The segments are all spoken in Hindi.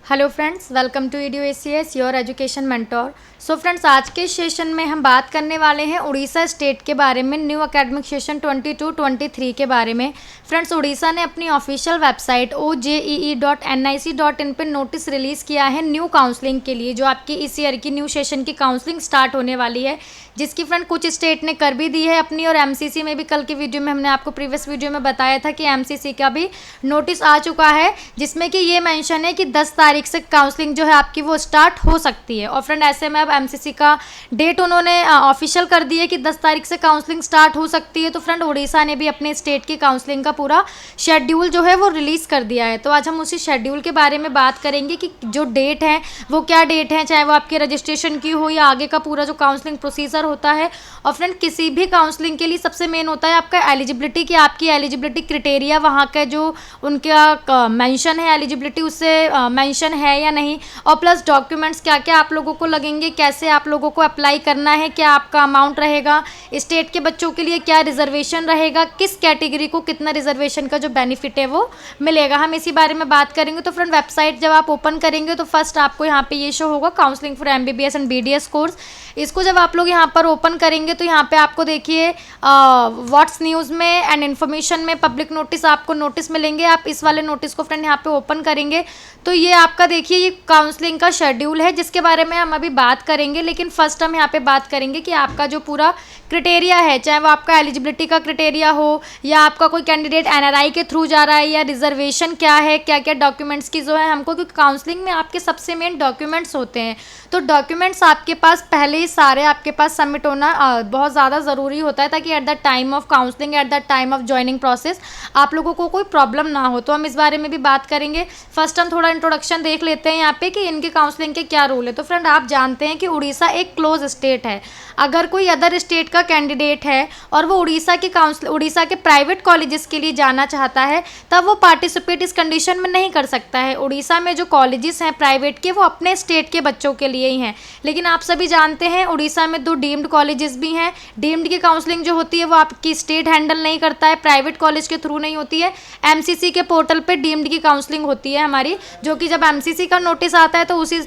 Hello friends, welcome to EDU-ACS your education mentor. So friends, आज के सेशन में हम बात करने वाले हैं उड़ीसा स्टेट के बारे में, न्यू एकेडमिक सेशन 22-23 के बारे में। फ्रेंड्स, उड़ीसा ने अपनी ऑफिशियल वेबसाइट OJEE.nic.in पर नोटिस रिलीज़ किया है न्यू काउंसलिंग के लिए, जो आपकी इस ईयर की न्यू सेशन की काउंसलिंग स्टार्ट होने वाली है, जिसकी फ्रेंड कुछ स्टेट ने कर भी दी है अपनी, और MCC में भी कल की वीडियो में हमने आपको प्रीवियस वीडियो में बताया था कि MCC का भी नोटिस आ चुका है, जिसमें कि ये मेंशन है कि 10 तारीख से काउंसलिंग जो है आपकी वो स्टार्ट हो सकती है। और फ्रेंड, ऐसे में अब MCC का डेट उन्होंने ऑफिशियल कर दी है कि 10 तारीख से काउंसलिंग स्टार्ट हो सकती है। तो फ्रेंड, उड़ीसा ने भी अपने स्टेट की काउंसलिंग का पूरा शेड्यूल जो है वो रिलीज़ कर दिया है। तो आज हम उसी शेड्यूल के बारे में बात करेंगे कि जो डेट है वो क्या डेट है, चाहे वो आपके रजिस्ट्रेशन की हो या आगे का पूरा जो काउंसलिंग प्रोसीजर होता है। और फ्रेंड, किसी भी काउंसलिंग के लिए सबसे मेन होता है आपका एलिजिबिलिटी, कि आपकी एलिजिबिलिटी क्राइटेरिया वहाँ का जो उनका मेंशन है एलिजिबिलिटी, उससे मेंशन है या नहीं, और प्लस डॉक्यूमेंट्स क्या क्या आप लोगों को लगेंगे, कैसे आप लोगों को अप्लाई करना है, क्या आपका अमाउंट रहेगा, स्टेट के बच्चों के लिए क्या रिजर्वेशन रहेगा, किस कैटेगरी को कितना रिजर्वेशन का जो बेनिफिट है वो मिलेगा, हम इसी बारे में बात करेंगे। तो फ्रेंड, वेबसाइट जब आप ओपन करेंगे तो फर्स्ट आपको यहाँ पे ये शो होगा counselling for MBBS and BDS course. इसको जब आप लोग यहाँ पर ओपन करेंगे तो यहाँ पे आपको देखिए व्हाट्स न्यूज़ में एंड इन्फॉर्मेशन में पब्लिक नोटिस आपको नोटिस मिलेंगे। आप इस वाले नोटिस को फ्रेंड यहाँ पे ओपन करेंगे तो ये आपका देखिए ये काउंसलिंग का शेड्यूल है, जिसके बारे में हम अभी बात करेंगे। लेकिन फर्स्ट हम यहाँ पे बात करेंगे कि आपका जो पूरा क्राइटेरिया है, चाहे वो आपका एलिजिबिलिटी का क्राइटेरिया हो या आपका कोई कैंडिडेट NRI के थ्रू जा रहा है, या रिजर्वेशन क्या है, क्या क्या डॉक्यूमेंट्स की जो है हमको, क्योंकि काउंसलिंग में आपके सबसे मेन डॉक्यूमेंट्स होते हैं। तो डॉक्यूमेंट्स आपके पास पहले ही सारे आपके पास सबमिट होना बहुत ज़्यादा ज़रूरी होता है, ताकि at the time of counselling, at the time of joining process आप लोगों को कोई प्रॉब्लम ना हो। तो हम इस बारे में भी बात करेंगे। फर्स्ट हम थोड़ा इंट्रोडक्शन देख लेते हैं यहाँ पे कि इनके काउंसलिंग के क्या रूल है। तो फ्रेंड, आप जानते हैं कि उड़ीसा एक क्लोज स्टेट है। अगर कोई अदर स्टेट का कैंडिडेट है और वो उड़ीसा के प्राइवेट कॉलेजेस के लिए जाना चाहता है, तब वो पार्टिसिपेट इस कंडीशन में नहीं कर सकता है। उड़ीसा में जो कॉलेजेस हैं प्राइवेट के, वो अपने स्टेट के बच्चों के लिए ही हैं। लेकिन आप सभी जानते हैं उड़ीसा में 2 डीम्ड कॉलेजेस भी हैं। डीम्ड की काउंसलिंग जो होती है वो आपकी स्टेट हैंडल नहीं करता है, प्राइवेट कॉलेज के थ्रू नहीं होती है। MCC के पोर्टल पे डीम्ड की काउंसलिंग होती है हमारी, जो कि जब MCC का नोटिस आता है तो उसी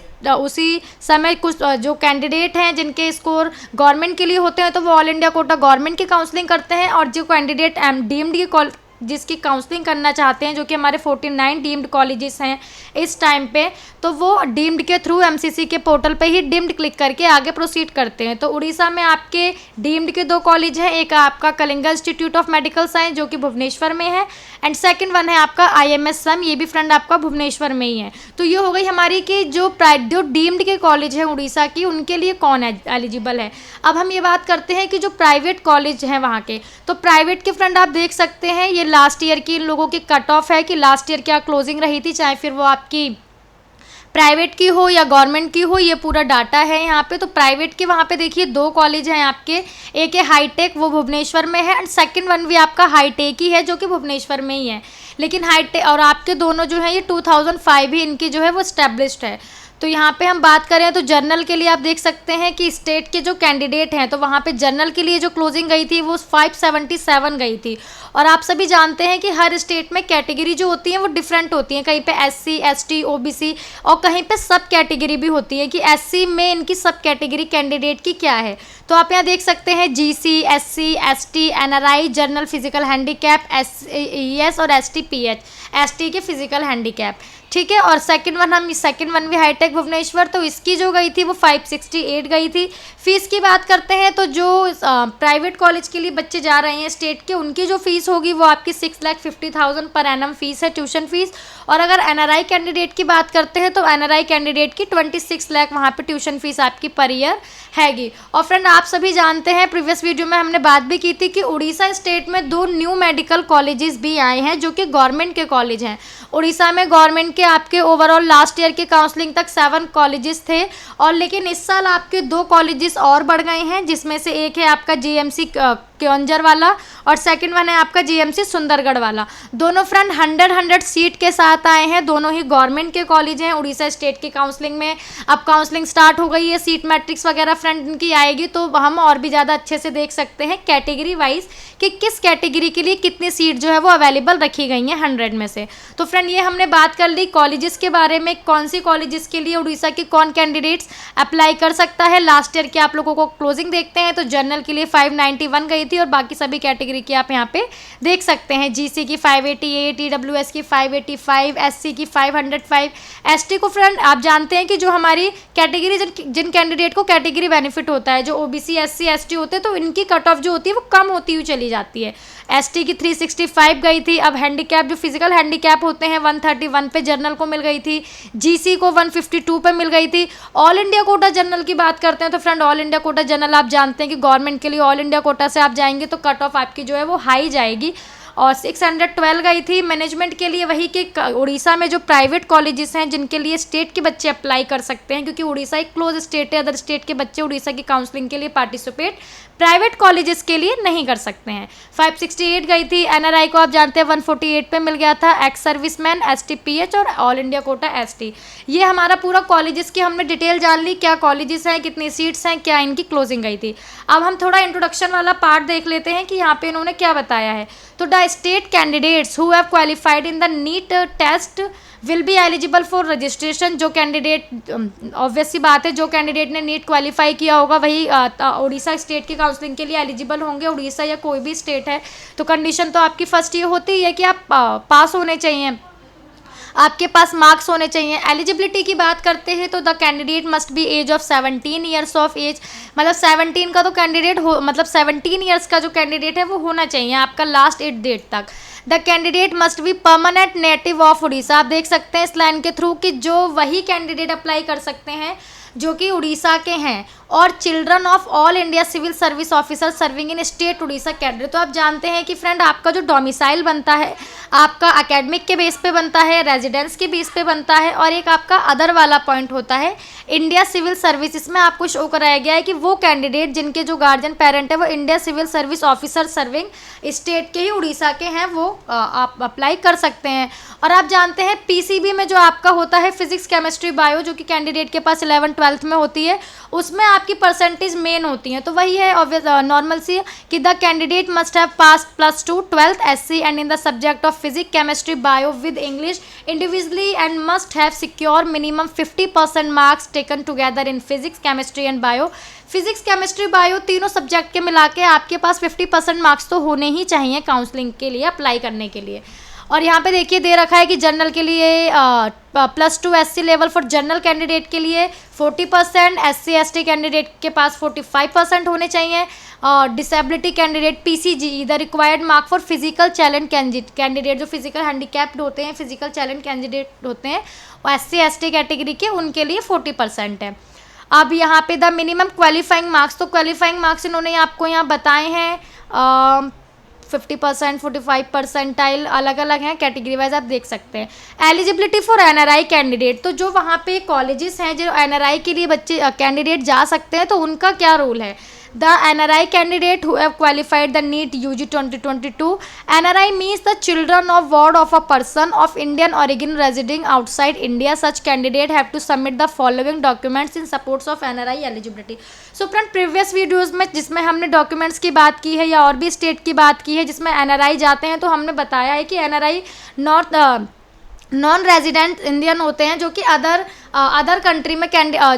समय कुछ जो कैंडिडेट हैं जिनके स्कोर गवर्नमेंट के लिए होते हैं तो वो ऑल इंडिया कोटा गवर्नमेंट की काउंसलिंग करते हैं, और जो कैंडिडेट डीम्ड की जिसकी काउंसलिंग करना चाहते हैं, जो कि हमारे 49 डीम्ड कॉलेजेस हैं इस टाइम पे, तो वो डीम्ड के थ्रू MCC के पोर्टल पे ही डीम्ड क्लिक करके आगे प्रोसीड करते हैं। तो उड़ीसा में आपके डीम्ड के 2 कॉलेज हैं, एक आपका Kalinga institute of medical science जो कि भुवनेश्वर में है, एंड सेकंड वन है आपका IMS सम, ये भी फ्रेंड आपका भुवनेश्वर में ही है। तो ये हो गई हमारी कि जो डीम्ड के कॉलेज हैं उड़ीसा की, उनके लिए कौन एलिजिबल है। अब हम ये बात करते हैं कि जो प्राइवेट कॉलेज हैं वहाँ के, तो प्राइवेट के फ्रेंड आप देख सकते हैं ये लास्ट ईयर की इन लोगों की कट ऑफ है कि लास्ट ईयर क्या क्लोजिंग रही थी, चाहे फिर वो आपकी प्राइवेट की हो या गवर्नमेंट की हो, ये पूरा डाटा है यहाँ पे। तो प्राइवेट के वहाँ पे देखिए 2 कॉलेज हैं आपके, एक है हाईटेक, वो भुवनेश्वर में है, एंड सेकंड वन भी आपका हाईटेक ही है जो कि भुवनेश्वर में ही है। लेकिन हाईटेक और आपके दोनों जो है ये 2005 ही इनकी जो है वो स्टैब्लिश्ड है। तो यहाँ पे हम बात करें तो जर्नल के लिए आप देख सकते हैं कि स्टेट के जो कैंडिडेट हैं, तो वहाँ पे जर्नल के लिए जो क्लोजिंग गई थी वो 577 गई थी। और आप सभी जानते हैं कि हर स्टेट में कैटेगरी जो होती है वो डिफरेंट होती हैं, कहीं पे SC ST OBC और कहीं पे सब कैटेगरी भी होती है कि SC में इनकी सब कैटेगरी कैंडिडेट की क्या है। तो आप यहाँ देख सकते हैं GC SC ST NRI general physical handicap SES और STPH ST के फिजिकल हैंडीकैप, ठीक है। और सेकंड वन भी हाईटेक भुवनेश्वर, तो इसकी जो गई थी वो 568 गई थी। फीस की बात करते हैं तो जो प्राइवेट कॉलेज के लिए बच्चे जा रहे हैं स्टेट के, उनकी जो फीस होगी वो आपकी 6,50,000 पर एनम फीस है, ट्यूशन फीस। और अगर NRI कैंडिडेट की बात करते हैं तो NRI कैंडिडेट की 26 लाख वहाँ पे ट्यूशन फीस आपकी पर ईयर हैगी। और फ्रेंड, आप सभी जानते हैं प्रीवियस वीडियो में हमने बात भी की थी कि उड़ीसा स्टेट में 2 न्यू मेडिकल कॉलेजेस भी आए हैं जो कि गवर्नमेंट के कॉलेज हैं। उड़ीसा में गवर्नमेंट के आपके ओवरऑल लास्ट ईयर के काउंसलिंग तक 7 कॉलेजेस थे, और लेकिन इस साल आपके 2 कॉलेजेस और बढ़ गए हैं, जिसमें से एक है आपका GMC क्योंझर वाला और सेकंड वन है आपका GMC सुंदरगढ़ वाला। दोनों फ्रेंड 100 सीट के साथ आए हैं, दोनों ही गवर्नमेंट के कॉलेज हैं। उड़ीसा स्टेट की काउंसलिंग में अब काउंसलिंग स्टार्ट हो गई है, सीट मैट्रिक्स वगैरह फ्रेंड इनकी आएगी, तो हम और भी ज़्यादा अच्छे से देख सकते हैं कैटेगरी वाइज कि किस कैटेगरी के लिए कितनी सीट जो है वो अवेलेबल रखी गई हैं 100 में से। तो फ्रेंड फ्रेंड ये हमने बात कर ली कॉलेजेस के बारे में, कौन सी कॉलेजेस के लिए उड़ीसा के कौन कैंडिडेट्स अप्लाई कर सकता है। लास्ट ईयर के आप लोगों को क्लोजिंग देखते हैं तो जनरल के लिए 591 गई थी और बाकी सभी कैटेगरी की आप यहाँ पे देख सकते हैं। जीसी की 588, ईडब्ल्यूएस की 585, एससी की 505, एसटी को फ्रेंड आप जानते हैं कि जो हमारी कैटेगरी जिन कैंडिडेट को कैटेगरी बेनिफिट होता है, जो ओबीसी एससी एसटी होते हैं तो इनकी कट ऑफ जो होती है वो कम होती हुई चली जाती है। एसटी की 365 गई थी। अब हैंडीकैप जो फिजिकल हैंडीकैप होते हैं 131 पे जनरल को मिल गई थी। जीसी को 152 पे मिल गई थी। ऑल इंडिया कोटा जनरल की बात करते हैं तो friend all India quota general आप जानते हैं कि गवर्नमेंट के लिए ऑल इंडिया कोटा से आप जाएंगे तो कट ऑफ आपकी जो है वो हाई जाएगी और 612 गई थी। मैनेजमेंट के लिए वही कि उड़ीसा में जो प्राइवेट कॉलेजेस हैं जिनके लिए स्टेट के बच्चे अप्लाई कर सकते हैं, क्योंकि उड़ीसा एक क्लोज स्टेट है, अदर स्टेट के बच्चे उड़ीसा की काउंसलिंग के लिए पार्टिसिपेट प्राइवेट कॉलेजेस के लिए नहीं कर सकते हैं। 568 गई थी। एनआरआई को आप जानते हैं 148 पे मिल गया था। एक्स सर्विसमैन, एसटीपीएच और ऑल इंडिया कोटा एसटी। ये हमारा पूरा कॉलेजेस की हमने डिटेल जान ली, क्या कॉलेजेस हैं, कितनी सीट्स हैं, क्या इनकी क्लोजिंग गई थी। अब हम थोड़ा इंट्रोडक्शन वाला पार्ट देख लेते हैं कि यहाँ पे इन्होंने क्या बताया है। तो the state candidates who have qualified in the NEET test will be eligible for registration. जो कैंडिडेट, ऑब्वियस सी बात है, जो कैंडिडेट ने नीट क्वालिफाई किया होगा वही उड़ीसा स्टेट की काउंसलिंग के लिए एलिजिबल होंगे। उड़ीसा या कोई भी स्टेट है तो कंडीशन तो आपकी फर्स्ट ये होती है कि आप पास होने चाहिए, आपके पास मार्क्स होने चाहिए। एलिजिबिलिटी की बात करते हैं तो the candidate must be age of 17 years of age, मतलब 17 का तो कैंडिडेट हो, मतलब 17 ईयर्स का जो कैंडिडेट है वो होना चाहिए आपका लास्ट एट डेट तक। The candidate must be permanent native of Orissa. आप देख सकते हैं इस लाइन के थ्रू कि जो वही कैंडिडेट अप्लाई कर सकते हैं जो कि उड़ीसा के हैं और children of all India civil service officer serving in state Orissa cadre. तो आप जानते हैं कि फ्रेंड आपका जो डोमिसाइल बनता है आपका एकेडमिक के बेस पे बनता है, रेजिडेंस के बेस पे बनता है और एक आपका अदर वाला पॉइंट होता है इंडिया सिविल सर्विस। इसमें आपको शो कराया गया है कि वो कैंडिडेट जिनके जो गार्जियन पेरेंट है वो India civil service officer serving state के ही उड़ीसा के हैं वो आप अप्लाई कर सकते हैं। और आप जानते हैं पीसीबी में जो आपका होता है फिजिक्स केमिस्ट्री बायो जो कि कैंडिडेट के पास 11th 12th में होती है, उसमें आपकी परसेंटेज मेन होती हैं। तो वही है ऑब्वियस नॉर्मल सी कि the candidate must have pass +2 12th SC and in the subject of physics chemistry bio with English individually and must have secure minimum 50% marks taken together in physics chemistry and bio. Physics chemistry bio तीनों सब्जेक्ट के मिला के आपके पास 50% मार्क्स तो होने ही चाहिए काउंसलिंग के लिए अप्लाई करने के लिए। और यहाँ पे देखिए दे रखा है कि जनरल के लिए +2 SC level for general candidate के लिए 40%, एससी एसटी कैंडिडेट के पास 45% होने चाहिए और disability candidate PCG the required mark for physical challenge candidate जो फिजिकल हैंडीकैप्ड होते हैं, फिजिकल चैलेंज कैंडिडेट होते हैं और एससी एसटी कैटेगरी के उनके लिए 40% है। अब यहाँ पे द मिनिमम क्वालिफाइंग मार्क्स, तो क्वालिफाइंग मार्क्स इन्होंने आपको यहाँ बताए हैं 50%, 45% अलग अलग हैं कैटेगरी वाइज आप देख सकते हैं। एलिजिबिलिटी फॉर एनआरआई कैंडिडेट, तो जो वहाँ पे कॉलेजेस हैं जो एनआरआई के लिए बच्चे कैंडिडेट जा सकते हैं तो उनका क्या रूल है। The NRI candidate who have qualified the NEET UG 2022, NRI means the children of ward of a person of Indian origin residing outside India. Such candidate have to submit the following documents in supports of NRI eligibility. So friend previous videos में जिसमें हमने डॉक्यूमेंट्स की बात की है या और भी स्टेट की बात की है जिसमें एनआरआई जाते हैं तो हमने बताया है कि एनआरआई नॉन रेजिडेंट इंडियन होते हैं जो कि अदर कंट्री में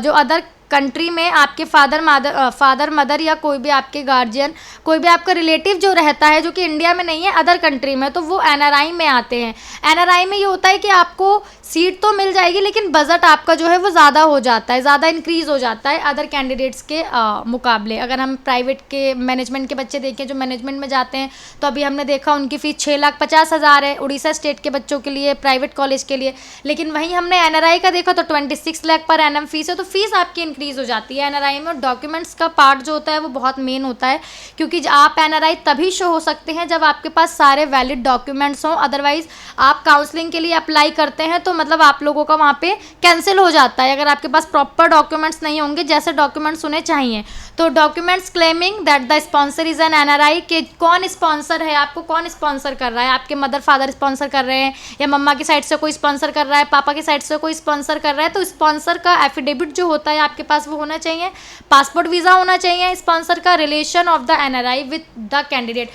जो अदर कंट्री में आपके फादर मदर या कोई भी आपके गार्जियन कोई भी आपका रिलेटिव जो रहता है जो कि इंडिया में नहीं है अदर कंट्री में, तो वो एनआरआई में आते हैं। एनआरआई में ये होता है कि आपको सीट तो मिल जाएगी लेकिन बजट आपका जो है वो ज़्यादा हो जाता है, ज़्यादा इंक्रीज़ हो जाता है अदर कैंडिडेट्स के मुकाबले। अगर हम प्राइवेट के मैनेजमेंट के बच्चे देखें जो मैनेजमेंट में जाते हैं तो अभी हमने देखा उनकी फ़ीस 6,50,000 है उड़ीसा स्टेट के बच्चों के लिए प्राइवेट कॉलेज के लिए, लेकिन वहीं हमने एनआरआई का देखा तो 26 लाख पर एनम फीस है, तो फीस आपकी इंक्रीज़ हो जाती है एनआरआई में। और डॉक्यूमेंट्स का पार्ट जो होता है वो बहुत मेन होता है क्योंकि आप एनआरआई तभी शो हो सकते हैं जब आपके पास सारे वैलिड डॉक्यूमेंट्स हों, अदरवाइज आप काउंसलिंग के लिए अप्लाई करते हैं तो मतलब आप लोगों का वहाँ पे कैंसिल हो जाता है अगर आपके पास प्रॉपर डॉक्यूमेंट्स नहीं होंगे जैसे डॉक्यूमेंट्स उन्हें चाहिए। तो documents claiming that the sponsor is an NRI, के कौन स्पॉन्सर है, आपको कौन स्पॉन्सर कर रहा है, आपके मदर फादर स्पॉन्सर कर रहे हैं या मम्मा की साइड से कोई स्पॉन्सर कर रहा है, पापा की साइड से कोई स्पॉन्सर कर रहा है, तो स्पॉन्सर का एफिडेविट जो होता है आपके पास वो होना चाहिए, पासपोर्ट वीज़ा होना चाहिए, स्पॉन्सर का relation of the NRI with the candidate.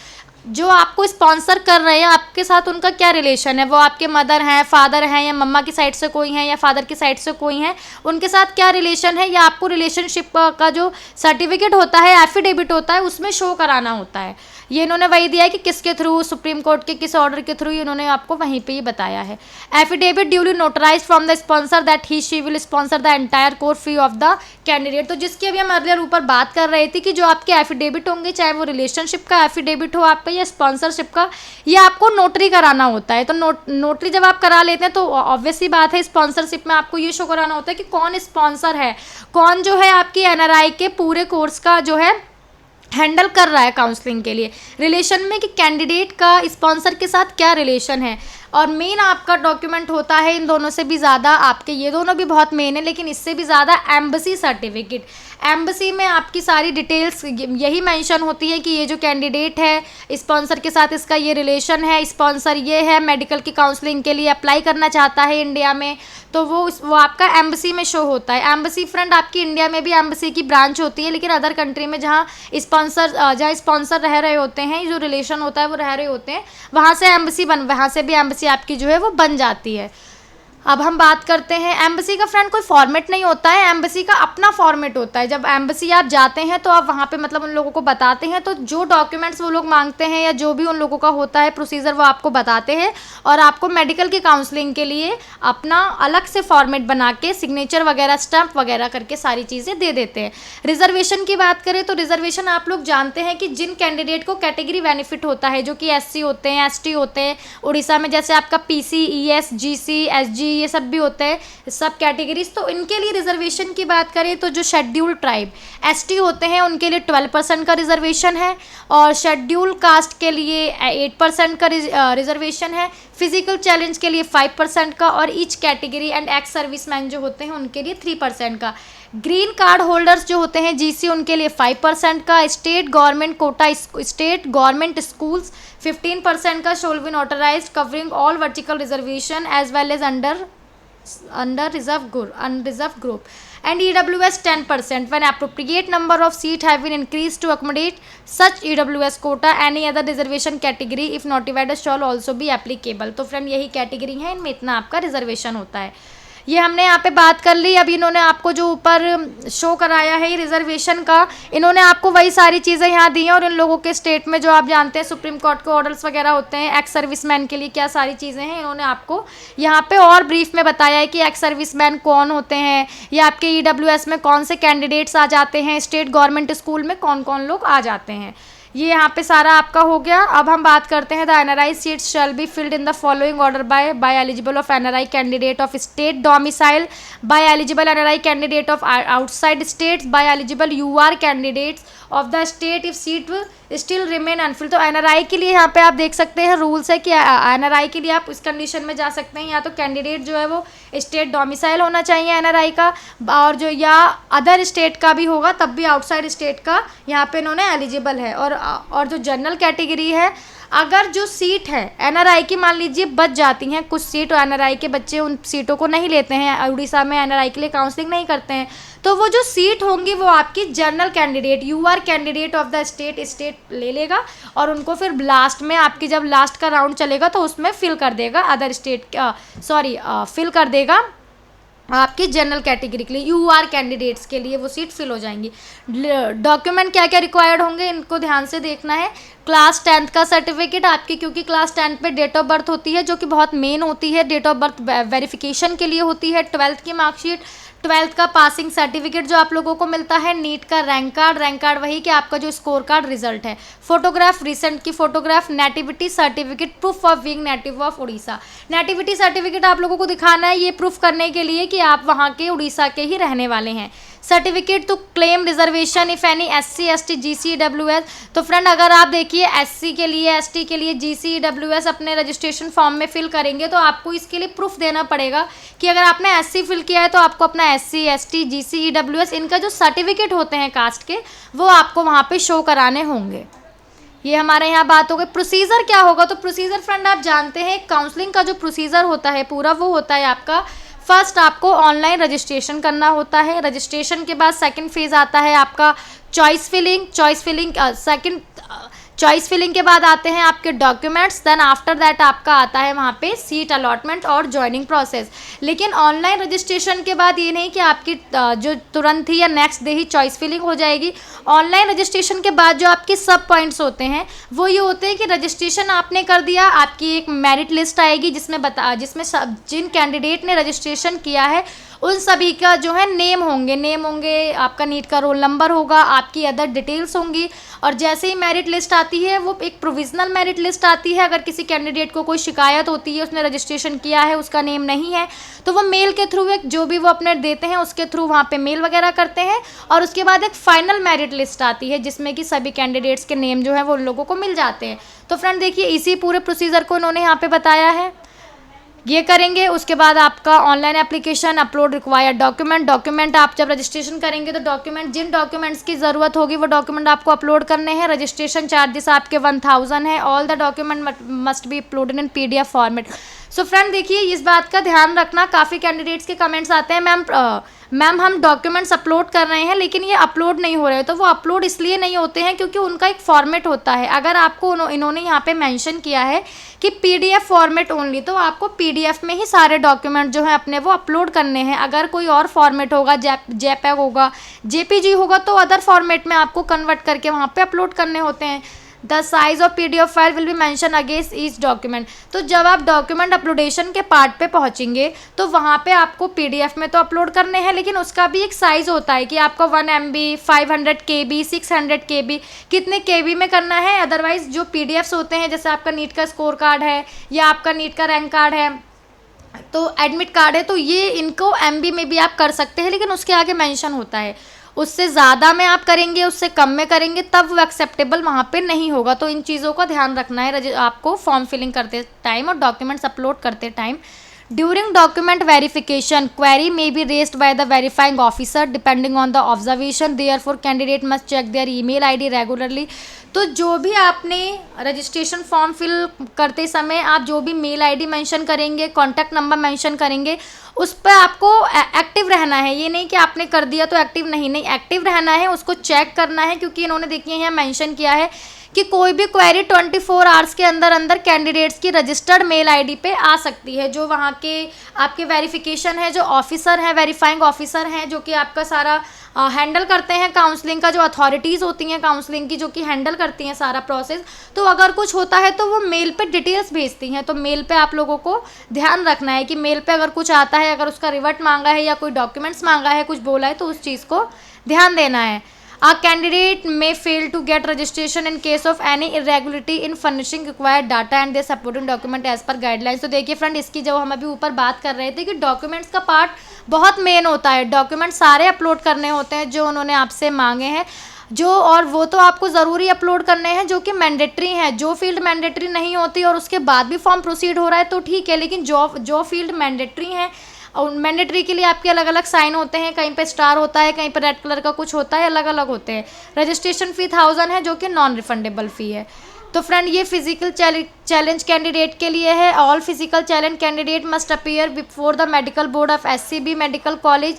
जो आपको स्पॉन्सर कर रहे हैं आपके साथ उनका क्या रिलेशन है, वो आपके मदर हैं, फादर हैं, या मम्मा की साइड से कोई हैं या फादर की साइड से कोई हैं, उनके साथ क्या रिलेशन है, या आपको रिलेशनशिप का जो सर्टिफिकेट होता है, एफिडेविट होता है, उसमें शो कराना होता है। ये इन्होंने वही दिया है कि किसके थ्रू, सुप्रीम कोर्ट के किस ऑर्डर के थ्रू, इन्होंने आपको वहीं पे ही बताया है। Affidavit duly notarize from the sponsor that he she will sponsor the entire course fee of the candidate. तो जिसकी अभी हम अर्लियर ऊपर बात कर रहे थे कि जो आपके एफिडेविट होंगे, चाहे वो रिलेशनशिप का एफिडेविट हो आपका या स्पॉन्सरशिप का, ये आपको नोटरी कराना होता है। तो नोटरी जब आप करा लेते हैं तो ऑब्वियस सी बात है, स्पॉन्सरशिप में आपको ये शो कराना होता है कि कौन स्पॉन्सर है, कौन जो है आपकी एनआरआई के पूरे कोर्स का जो है हैंडल कर रहा है काउंसलिंग के लिए। रिलेशन में कि कैंडिडेट का स्पॉन्सर के साथ क्या रिलेशन है। और मेन आपका डॉक्यूमेंट होता है इन दोनों से भी ज़्यादा, आपके ये दोनों भी बहुत मेन है, लेकिन इससे भी ज़्यादा एम्बेसी सर्टिफिकेट। एम्बेसी में आपकी सारी डिटेल्स यही मेंशन होती है कि ये जो कैंडिडेट है स्पॉन्सर के साथ इसका ये रिलेशन है, स्पॉन्सर ये है, मेडिकल की काउंसलिंग के लिए अप्लाई करना चाहता है इंडिया में, तो वो आपका एम्बेसी में शो होता है। एम्बेसी फ्रेंड आपकी इंडिया में भी एम्बेसी की ब्रांच होती है, लेकिन अदर कंट्री में जहाँ स्पॉन्सर रह रहे होते हैं, जो रिलेशन होता है वो रह रहे होते हैं, वहाँ से भी एम्बेसी आपकी जो है वो बन जाती है। अब हम बात करते हैं एम्बेसी का। फ्रेंड कोई फॉर्मेट नहीं होता है, एम्बेसी का अपना फॉर्मेट होता है। जब एम्बेसी आप जाते हैं तो आप वहाँ पे मतलब उन लोगों को बताते हैं, तो जो डॉक्यूमेंट्स वो लोग मांगते हैं या जो भी उन लोगों का होता है प्रोसीजर, वो आपको बताते हैं और आपको मेडिकल की काउंसलिंग के लिए अपना अलग से फॉर्मेट बना के सिग्नेचर वगैरह, स्टैम्प वगैरह करके सारी चीज़ें दे देते हैं। रिजर्वेशन की बात करें तो रिजर्वेशन आप लोग जानते हैं कि जिन कैंडिडेट को कैटेगरी बेनिफिट होता है, जो कि SC होते हैं, ST होते हैं, उड़ीसा में जैसे आपका PC, ES, GC, SG, ये सब भी होते हैं, सब कैटेगरीज, तो इनके लिए रिजर्वेशन की बात करें तो जो शेड्यूल ट्राइब ST होते हैं उनके लिए 12% का रिजर्वेशन है, और शेड्यूल कास्ट के लिए 8% का रिजर्वेशन है, फिजिकल चैलेंज के लिए 5% का, और each category and ex serviceman जो होते हैं उनके लिए 3% का। ग्रीन कार्ड होल्डर्स जो होते हैं GC, उनके लिए 5% का। State government quota, state government schools 15% का shall be notarized covering all vertical reservation as well as under unreserved group, and EWS 10% when appropriate number of seat have been increased to accommodate such EWS quota, any other reservation category if notified shall also be applicable। तो फ्रेंड यही कैटेगरी है, इनमें इतना आपका रिजर्वेशन होता है। ये हमने यहाँ पे बात कर ली। अभी इन्होंने आपको जो ऊपर शो कराया है रिजर्वेशन का, इन्होंने आपको वही सारी चीज़ें यहाँ दी हैं, और इन लोगों के स्टेट में जो आप जानते हैं सुप्रीम कोर्ट के ऑर्डर्स वगैरह होते हैं, एक्स सर्विसमैन के लिए क्या सारी चीज़ें हैं, इन्होंने आपको यहाँ पे और ब्रीफ में बताया है कि एक्स सर्विसमैन कौन होते हैं, या आपके EWS में कौन से कैंडिडेट्स आ जाते हैं, स्टेट गवर्नमेंट स्कूल में कौन कौन लोग आ जाते हैं। ये यहाँ पे सारा आपका हो गया। अब हम बात करते हैं the NRI seats shall be filled in the following order by eligible of NRI candidate of state domicile, by eligible NRI candidate of outside states, by eligible UR candidates of the state if seat still remain unfilled. तो NRI के लिए यहाँ पे आप देख सकते हैं रूल्स है कि NRI के लिए आप इस कंडीशन में जा सकते हैं, या तो कैंडिडेट जो है वो स्टेट डोमिसाइल होना चाहिए NRI का, और जो या अदर स्टेट का भी होगा तब भी आउटसाइड स्टेट का यहाँ पे इन्होंने एलिजिबल है। और जो जनरल कैटेगरी है, अगर जो सीट है NRI की मान लीजिए बच जाती हैं कुछ सीट, और NRI के बच्चे उन सीटों को नहीं लेते हैं, उड़ीसा में NRI के लिए काउंसलिंग नहीं करते हैं, तो वो जो सीट होंगी वो आपकी general candidate UR candidate of the state ले लेगा, और उनको फिर लास्ट में आपकी जब लास्ट का राउंड चलेगा तो उसमें फिल कर देगा अदर स्टेट फिल कर देगा आपकी जनरल कैटेगरी के लिए, UR कैंडिडेट्स के लिए वो सीट फिल हो जाएंगी। डॉक्यूमेंट क्या क्या रिक्वायर्ड होंगे इनको ध्यान से देखना है। क्लास 10th का सर्टिफिकेट आपकी, क्योंकि क्लास 10th पे डेट ऑफ बर्थ होती है जो कि बहुत मेन होती है, डेट ऑफ बर्थ वेरिफिकेशन के लिए होती है। 12th की मार्कशीट, 12th का पासिंग सर्टिफिकेट जो आप लोगों को मिलता है, नीट का रैंक कार्ड वही कि आपका जो स्कोर कार्ड रिजल्ट है, फोटोग्राफ रिसेंट की photograph, nativity certificate, proof of being native of Orissa. Nativity certificate आप लोगों को दिखाना है ये प्रूफ करने के लिए कि आप वहाँ के उड़ीसा के ही रहने वाले हैं। Certificate to claim reservation if any SC ST GC EWS। तो फ्रेंड अगर आप देखिए SC के लिए, ST के लिए, GC EWS अपने रजिस्ट्रेशन फॉर्म में फिल करेंगे तो आपको इसके लिए प्रूफ देना पड़ेगा कि अगर आपने SC फिल किया है तो आपको अपना SC ST GC EWS इनका जो सर्टिफिकेट होते हैं कास्ट के, वो आपको वहाँ पे शो कराने होंगे। ये हमारे यहाँ बात हो गई। प्रोसीजर क्या होगा, तो प्रोसीजर फ्रेंड आप जानते हैं काउंसलिंग का जो प्रोसीजर होता है पूरा, वो होता है आपका फर्स्ट आपको ऑनलाइन रजिस्ट्रेशन करना होता है। रजिस्ट्रेशन के बाद सेकंड फेज़ आता है आपका चॉइस फिलिंग। चॉइस फिलिंग के बाद आते हैं आपके डॉक्यूमेंट्स, देन आफ्टर दैट आपका आता है वहाँ पे सीट अलॉटमेंट और ज्वाइनिंग प्रोसेस। लेकिन ऑनलाइन रजिस्ट्रेशन के बाद ये नहीं कि आपकी जो तुरंत ही या नेक्स्ट डे ही चॉइस फिलिंग हो जाएगी। ऑनलाइन रजिस्ट्रेशन के बाद जो आपके सब पॉइंट्स होते हैं वो ये होते हैं कि रजिस्ट्रेशन आपने कर दिया, आपकी एक मेरिट लिस्ट आएगी जिसमें जिन कैंडिडेट ने रजिस्ट्रेशन किया है उन सभी का जो है नेम होंगे, आपका नीट का रोल नंबर होगा, आपकी अदर डिटेल्स होंगी। और जैसे ही मेरिट लिस्ट आती है वो एक प्रोविजनल मेरिट लिस्ट आती है। अगर किसी कैंडिडेट को कोई शिकायत होती है, उसने रजिस्ट्रेशन किया है, उसका नेम नहीं है, तो वो मेल के थ्रू एक जो भी वो अपने देते हैं उसके थ्रू वहाँ पे मेल वगैरह करते हैं। और उसके बाद एक फाइनल मेरिट लिस्ट आती है जिसमें कि सभी कैंडिडेट्स के नेम जो है वो उन लोगों को मिल जाते हैं। तो फ्रेंड देखिए इसी पूरे प्रोसीजर को उन्होंने यहाँ पे बताया है, ये करेंगे। उसके बाद आपका online application upload required document आप जब रजिस्ट्रेशन करेंगे तो जिन डॉक्यूमेंट्स की ज़रूरत होगी वो डॉक्यूमेंट आपको अपलोड करने हैं। रजिस्ट्रेशन चार्जेस आपके 1000 है। All the document must be uploaded in PDF format. So friend देखिए इस बात का ध्यान रखना, काफ़ी कैंडिडेट्स के कमेंट्स आते हैं मैम हम डॉक्यूमेंट्स अपलोड कर रहे हैं लेकिन ये अपलोड नहीं हो रहे। तो वो अपलोड इसलिए नहीं होते हैं क्योंकि उनका एक फॉर्मेट होता है। अगर आपको इन्होंने यहाँ पे मेंशन किया है कि PDF फॉर्मेट ओनली, तो आपको PDF में ही सारे डॉक्यूमेंट जो हैं अपने वो अपलोड करने हैं। अगर कोई और फॉर्मेट होगा, JPEG होगा, JPG होगा, तो अदर फॉर्मेट में आपको कन्वर्ट करके वहाँ पे अपलोड करने होते हैं। The size of PDF file will be mention against each document. तो जब आप डॉक्यूमेंट अपलोडेशन के पार्ट पे पहुंचेंगे तो वहाँ पे आपको PDF में तो अपलोड करने हैं, लेकिन उसका भी एक साइज़ होता है कि आपको 1 MB, 500 KB, 600 KB कितने KB में करना है। अदरवाइज़ जो PDFs होते हैं, जैसे आपका नीट का स्कोर कार्ड है या आपका नीट का रैंक कार्ड है, तो एडमिट कार्ड है, तो ये इनको MB में भी आप कर सकते हैं, लेकिन उसके आगे मेंशन होता है। उससे ज़्यादा में आप करेंगे, उससे कम में करेंगे, तब वो एक्सेप्टेबल वहाँ पे नहीं होगा। तो इन चीज़ों का ध्यान रखना है आपको फॉर्म फिलिंग करते टाइम और डॉक्यूमेंट्स अपलोड करते time. During document verification query may be raised by the verifying officer depending on the observation, therefore candidate must check their email ID regularly. तो जो भी आपने रजिस्ट्रेशन फॉर्म फिल करते समय आप जो भी मेल ID मेंशन करेंगे, कॉन्टैक्ट नंबर मेंशन करेंगे, उस पर आपको एक्टिव रहना है। ये नहीं कि आपने कर दिया तो एक्टिव नहीं एक्टिव रहना है, उसको चेक करना है। क्योंकि इन्होंने देखिए यहाँ मेंशन किया है कि कोई भी क्वेरी 24 आवर्स के अंदर कैंडिडेट्स की रजिस्टर्ड मेल ID पे आ सकती है। जो वहाँ के आपके वेरिफिकेशन है, जो ऑफिसर हैं, वेरीफाइंग ऑफिसर हैं, जो कि आपका सारा हैंडल करते हैं काउंसलिंग का, जो अथॉरिटीज़ होती हैं काउंसलिंग की, जो कि हैंडल करती हैं सारा प्रोसेस। तो अगर कुछ होता है तो वो मेल पे डिटेल्स भेजती हैं। तो मेल पे आप लोगों को ध्यान रखना है कि मेल पे अगर कुछ आता है, अगर उसका रिवर्ट मांगा है या कोई डॉक्यूमेंट्स मांगा है, कुछ बोला है, तो उस चीज़ को ध्यान देना है। A candidate may fail to get registration in case of any irregularity in furnishing required data and their supporting document as per guidelines। तो देखिए फ्रेंड, इसकी जो हम अभी ऊपर बात कर रहे थे कि डॉक्यूमेंट्स का पार्ट बहुत मेन होता है। डॉक्यूमेंट सारे अपलोड करने होते हैं जो उन्होंने आपसे मांगे हैं, और वो तो आपको ज़रूरी अपलोड करने हैं जो कि मैंडेटरी हैं। जो फील्ड मैंडेटरी नहीं होती और उसके बाद भी फॉर्म प्रोसीड हो रहा है तो ठीक है, लेकिन जो फील्ड मैंडेटरी हैं, और मैंडेटरी के लिए आपके अलग अलग साइन होते हैं, कहीं पे स्टार होता है, कहीं पे रेड कलर का कुछ होता है, अलग अलग होते हैं। रजिस्ट्रेशन फ़ी 1000 है जो कि नॉन रिफंडेबल फ़ी है। तो फ्रेंड ये फिजिकल चैलेंज कैंडिडेट के लिए है। All physical challenge candidate must appear before the medical board of SCB medical college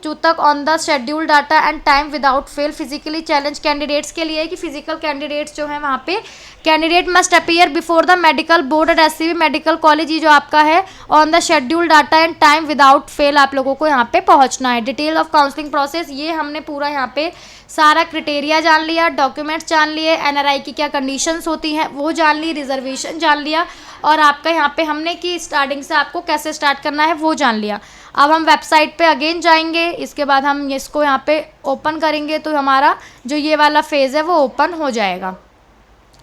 Cuttack on the schedule data and time without fail. Physically challenge candidates के लिए कि फिजिकल कैंडिडेट्स जो है वहाँ पे candidate must appear before the medical board at SCB medical college, ये जो आपका है on the schedule data and time without fail, आप लोगों को यहाँ पे पहुँचना है। डिटेल ऑफ काउंसलिंग प्रोसेस, ये हमने पूरा यहाँ पे सारा क्राइटेरिया जान लिया, डॉक्यूमेंट्स जान लिए, NRI की क्या कंडीशंस होती हैं वो जान ली, रिजर्वेशन जान लिया, और आपका यहाँ पे हमने कि स्टार्टिंग से आपको कैसे स्टार्ट करना है वो जान लिया। अब हम वेबसाइट पे अगेन जाएंगे, इसके बाद हम इसको यहाँ पे ओपन करेंगे तो हमारा जो ये वाला फेज़ है वो ओपन हो जाएगा।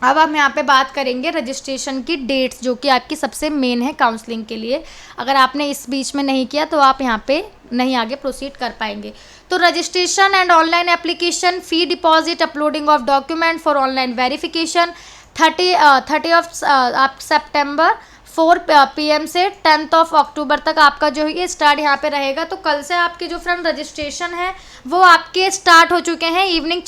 अब हम यहाँ पे बात करेंगे रजिस्ट्रेशन की डेट्स, जो कि आपकी सबसे मेन है काउंसलिंग के लिए। अगर आपने इस बीच में नहीं किया तो आप यहाँ पे नहीं आगे प्रोसीड कर पाएंगे। तो registration and online application fee deposit uploading of document for online verification 30 of September 4 PM से 10 ऑफ अक्टूबर तक आपका जो है ये स्टार्ट यहाँ पे रहेगा। तो कल से आपके जो फ्रेंड रजिस्ट्रेशन है वो आपके स्टार्ट हो चुके हैं इवनिंग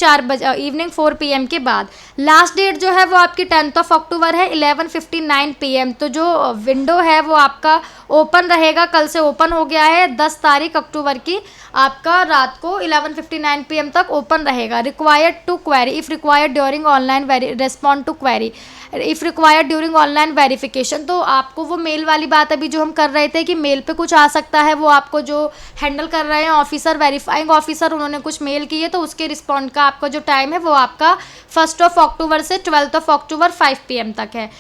4 PM के बाद। लास्ट डेट जो है वो आपकी 10 ऑफ अक्टूबर है 11:59 PM। तो जो विंडो है वो आपका ओपन रहेगा, कल से ओपन हो गया है 10 तारीख अक्टूबर की आपका रात को 11:59 PM तक ओपन रहेगा। Required to query if required during online respond to query if required during online verification. तो आपको वो मेल वाली बात अभी जो हम कर रहे थे कि मेल पे कुछ आ सकता है, वो आपको जो हैंडल कर रहे हैं ऑफिसर, वेरीफाइंग ऑफिसर, उन्होंने कुछ मेल किए तो उसके रिस्पॉन्ड का आपका जो टाइम है वो आपका 1 अक्टूबर से 12 अक्टूबर 5 PM तक है।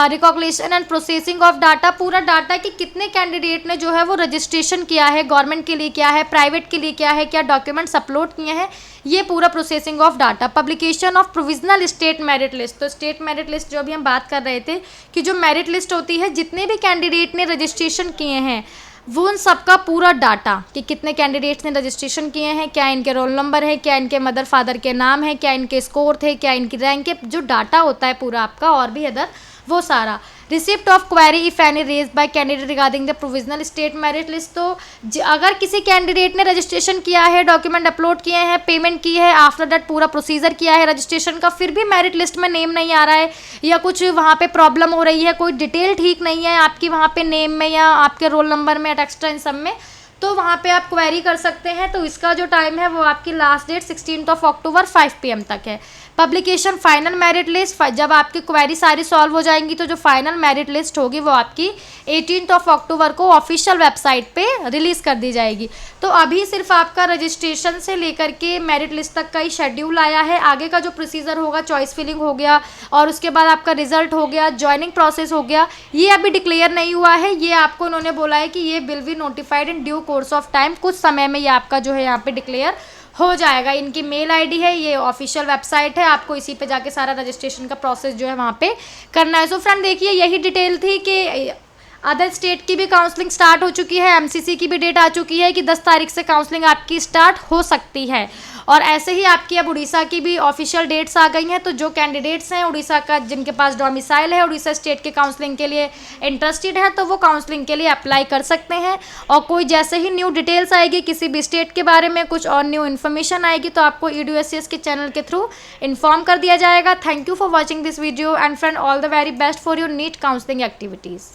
Recognition and processing of data, पूरा डाटा कि कितने कैंडिडेट ने जो है वो रजिस्ट्रेशन किया है, गवर्नमेंट के लिए क्या है, प्राइवेट के लिए क्या है, क्या डॉक्यूमेंट्स अपलोड किए हैं, ये पूरा processing of data. Publication of provisional state merit list, तो स्टेट मेरिट लिस्ट जो अभी हम बात कर रहे थे कि जो मेरिट लिस्ट होती है जितने भी कैंडिडेट ने रजिस्ट्रेशन किए हैं वो उन सबका पूरा डाटा कि कितने कैंडिडेट्स ने रजिस्ट्रेशन किए हैं, क्या इनके रोल नंबर है, क्या इनके मदर फादर के नाम है, क्या इनके स्कोर थे, क्या इनकी रैंक है, जो डाटा होता है पूरा आपका और भी अदर वो सारा। Receipt of query if any raise by candidate regarding the provisional state merit list, तो अगर किसी कैंडिडेट ने रजिस्ट्रेशन किया है, डॉक्यूमेंट अपलोड किए हैं, पेमेंट की है, आफ्टर दैट पूरा प्रोसीजर किया है रजिस्ट्रेशन का, फिर भी मेरिट लिस्ट में नेम नहीं आ रहा है या कुछ वहाँ पे प्रॉब्लम हो रही है, कोई डिटेल ठीक नहीं है आपकी वहाँ पे नेम में या आपके रोल नंबर में एक्स्ट्रा इन सब में, तो वहाँ पे आप क्वेरी कर सकते हैं। तो इसका जो टाइम है वो आपकी लास्ट डेट 16 अक्टूबर 5 PM तक है। पब्लिकेशन फाइनल मेरिट लिस्ट, जब आपकी क्वेरी सारी सॉल्व हो जाएंगी तो जो फाइनल मेरिट लिस्ट होगी वो आपकी 18 अक्टूबर को ऑफिशियल वेबसाइट पे रिलीज़ कर दी जाएगी। तो अभी सिर्फ आपका रजिस्ट्रेशन से लेकर के मेरिट लिस्ट तक का ही शेड्यूल आया है। आगे का जो प्रोसीजर होगा, चॉइस फिलिंग हो गया और उसके बाद आपका रिजल्ट हो गया, ज्वाइनिंग प्रोसेस हो गया, ये अभी डिक्लेयर नहीं हुआ है। ये आपको उन्होंने बोला है कि ये will be notified in due course of time, कुछ समय में ये आपका जो है यहाँ पे डिक्लेयर हो जाएगा। इनकी मेल आईडी है, ये ऑफिशियल वेबसाइट है, आपको इसी पे जाके सारा रजिस्ट्रेशन का प्रोसेस जो है वहाँ पे करना है। सो फ्रेंड देखिए यही डिटेल थी कि अदर स्टेट की भी काउंसलिंग स्टार्ट हो चुकी है, एमसीसी की भी डेट आ चुकी है कि 10 तारीख से काउंसलिंग आपकी स्टार्ट हो सकती है। और ऐसे ही आपकी अब उड़ीसा की भी ऑफिशियल डेट्स आ गई हैं। तो जो कैंडिडेट्स हैं उड़ीसा का, जिनके पास डोमिसाइल है उड़ीसा स्टेट के काउंसलिंग के लिए इंटरेस्टेड है, तो वो काउंसलिंग के लिए अप्लाई कर सकते हैं। और कोई जैसे ही न्यू डिटेल्स आएगी किसी भी स्टेट के बारे में, कुछ और न्यू इन्फॉर्मेशन आएगी तो आपको EDU-SCS के चैनल के थ्रू इन्फॉर्म कर दिया जाएगा। Thank you for watching this video and friend all the very best for your NEET counselling activities.